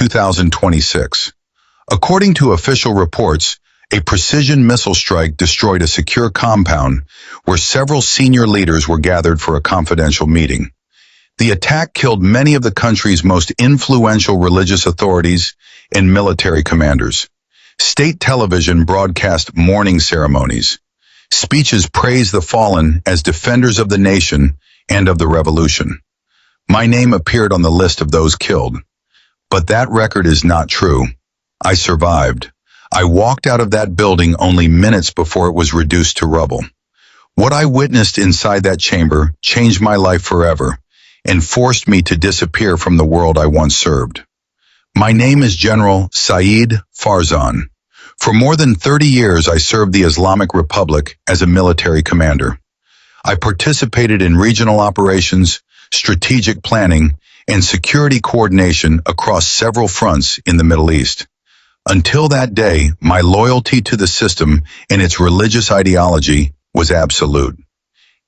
2026. According to official reports, a precision missile strike destroyed a secure compound where several senior leaders were gathered for a confidential meeting. The attack killed many of the country's most influential religious authorities and military commanders. State television broadcast mourning ceremonies. Speeches praised the fallen as defenders of the nation and of the revolution. My name appeared on the list of those killed. But that record is not true. I survived. I walked out of that building only minutes before it was reduced to rubble. What I witnessed inside that chamber changed my life forever and forced me to disappear from the world I once served. My name is General Saeed Farzan. For more than 30 years, I served the Islamic Republic as a military commander. I participated in regional operations, strategic planning, and security coordination across several fronts in the Middle East. Until that day, my loyalty to the system and its religious ideology was absolute.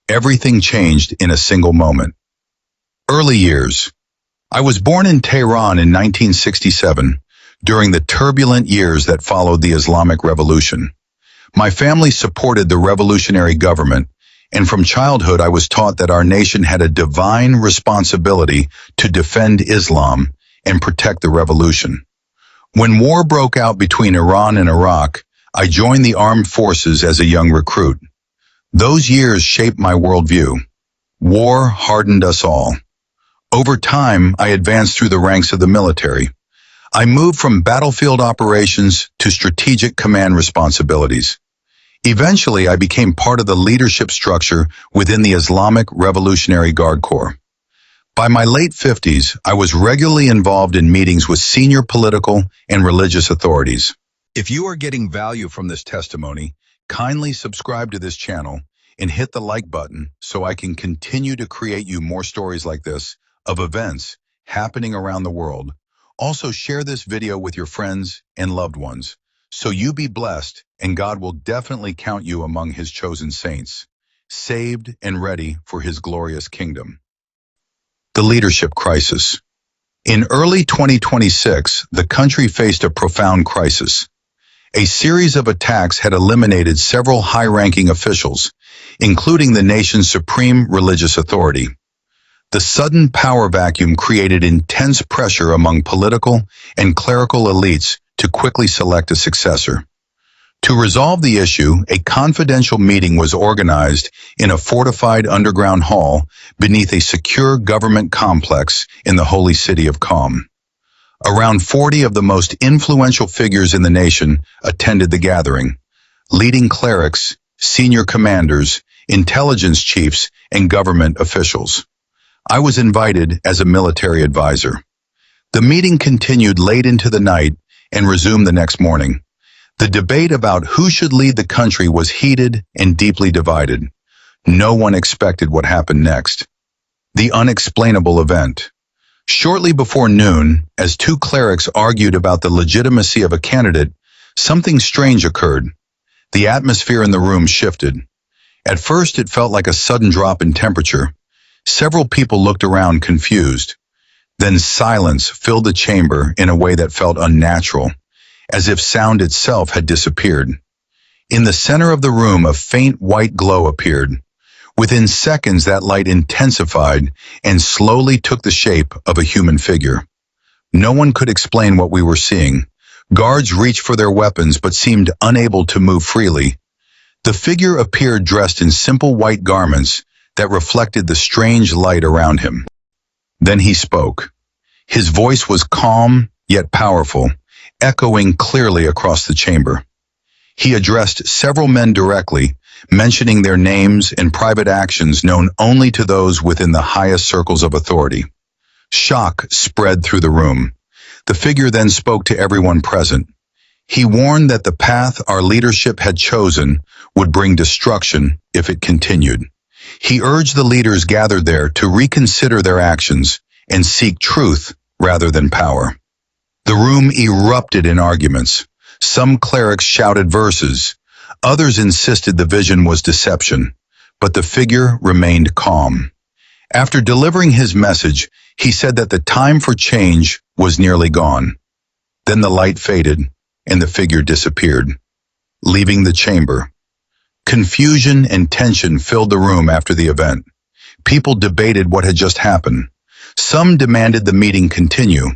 Everything changed in a single moment. Early years. I was born in Tehran in 1967, during the turbulent years that followed the Islamic Revolution. My family supported the revolutionary government, and from childhood I was taught that our nation had a divine responsibility to defend Islam and protect the revolution. When war broke out between Iran and Iraq, I joined the armed forces as a young recruit. Those years shaped my worldview. War hardened us all. Over time, I advanced through the ranks of the military. I moved from battlefield operations to strategic command responsibilities. Eventually, I became part of the leadership structure within the Islamic Revolutionary Guard Corps. By my late 50s, I was regularly involved in meetings with senior political and religious authorities. If you are getting value from this testimony, kindly subscribe to this channel and hit the like button so I can continue to create you more stories like this of events happening around the world. Also share this video with your friends and loved ones so you be blessed, and God will definitely count you among his chosen saints, saved and ready for his glorious kingdom. The leadership crisis. In early 2026, the country faced a profound crisis. A series of attacks had eliminated several high-ranking officials, including the nation's supreme religious authority. The sudden power vacuum created intense pressure among political and clerical elites to quickly select a successor. To resolve the issue, a confidential meeting was organized in a fortified underground hall beneath a secure government complex in the holy city of Qom. Around 40 of the most influential figures in the nation attended the gathering: leading clerics, senior commanders, intelligence chiefs, and government officials. I was invited as a military advisor. The meeting continued late into the night and resumed the next morning. The debate about who should lead the country was heated and deeply divided. No one expected what happened next. The unexplainable event. Shortly before noon, as two clerics argued about the legitimacy of a candidate, something strange occurred. The atmosphere in the room shifted. At first, it felt like a sudden drop in temperature. Several people looked around confused. Then silence filled the chamber in a way that felt unnatural, as if sound itself had disappeared. In the center of the room, a faint white glow appeared. Within seconds, that light intensified and slowly took the shape of a human figure. No one could explain what we were seeing. Guards reached for their weapons but seemed unable to move freely. The figure appeared dressed in simple white garments that reflected the strange light around him. Then he spoke. His voice was calm yet powerful, echoing clearly across the chamber. He addressed several men directly, mentioning their names and private actions known only to those within the highest circles of authority. Shock spread through the room. The figure then spoke to everyone present. He warned that the path our leadership had chosen would bring destruction if it continued. He urged the leaders gathered there to reconsider their actions and seek truth rather than power. The room erupted in arguments. Some clerics shouted verses. Others insisted the vision was deception, but the figure remained calm. After delivering his message, he said that the time for change was nearly gone. Then the light faded, and the figure disappeared, leaving the chamber. Confusion and tension filled the room after the event. People debated what had just happened. Some demanded the meeting continue.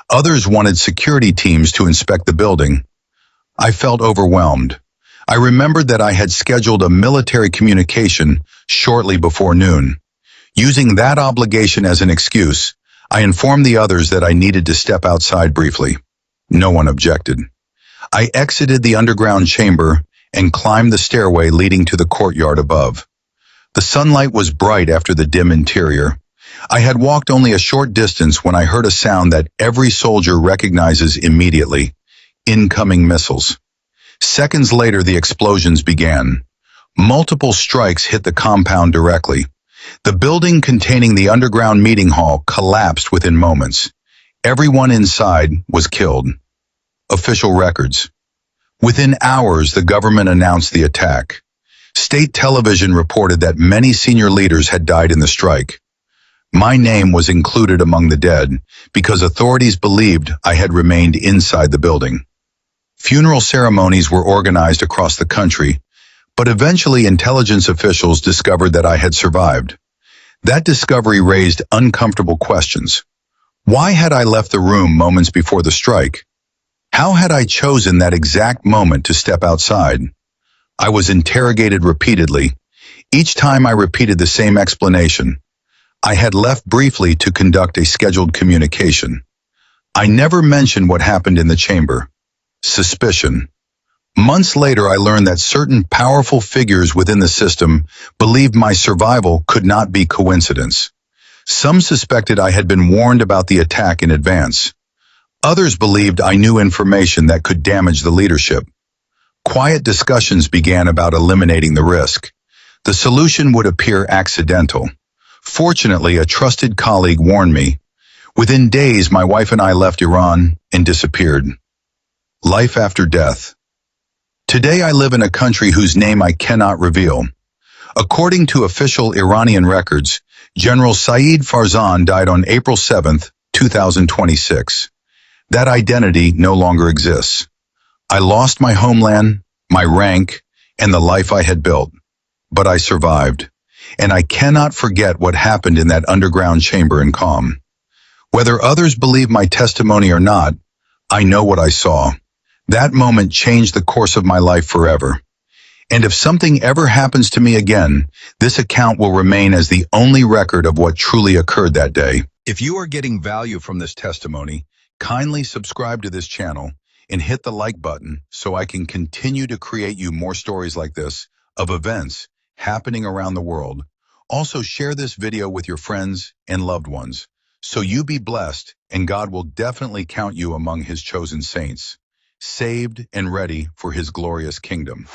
Others wanted security teams to inspect the building. I felt overwhelmed. I remembered that I had scheduled a military communication shortly before noon. Using that obligation as an excuse, I informed the others that I needed to step outside briefly. No one objected. I exited the underground chamber and climbed the stairway leading to the courtyard above. The sunlight was bright after the dim interior. I had walked only a short distance when I heard a sound that every soldier recognizes immediately: incoming missiles. Seconds later, the explosions began. Multiple strikes hit the compound directly. The building containing the underground meeting hall collapsed within moments. Everyone inside was killed. Official records. Within hours, the government announced the attack. State television reported that many senior leaders had died in the strike. My name was included among the dead because authorities believed I had remained inside the building. Funeral ceremonies were organized across the country, but eventually intelligence officials discovered that I had survived. That discovery raised uncomfortable questions. Why had I left the room moments before the strike? How had I chosen that exact moment to step outside? I was interrogated repeatedly. Each time I repeated the same explanation. I had left briefly to conduct a scheduled communication. I never mentioned what happened in the chamber. Suspicion. Months later, I learned that certain powerful figures within the system believed my survival could not be coincidence. Some suspected I had been warned about the attack in advance. Others believed I knew information that could damage the leadership. Quiet discussions began about eliminating the risk. The solution would appear accidental. Fortunately, a trusted colleague warned me. Within days, my wife and I left Iran and disappeared. Life after death. Today I live in a country whose name I cannot reveal. According to official Iranian records, General Saeed Farzan died on April 7, 2026. That identity no longer exists. I lost my homeland, my rank, and the life I had built. But I survived, and I cannot forget what happened in that underground chamber in Qom. Whether others believe my testimony or not, I know what I saw. That moment changed the course of my life forever. And if something ever happens to me again, this account will remain as the only record of what truly occurred that day. If you are getting value from this testimony, kindly subscribe to this channel and hit the like button so I can continue to create you more stories like this of events happening around the world. Also share this video with your friends and loved ones so you be blessed, and God will definitely count you among his chosen saints, saved and ready for his glorious kingdom.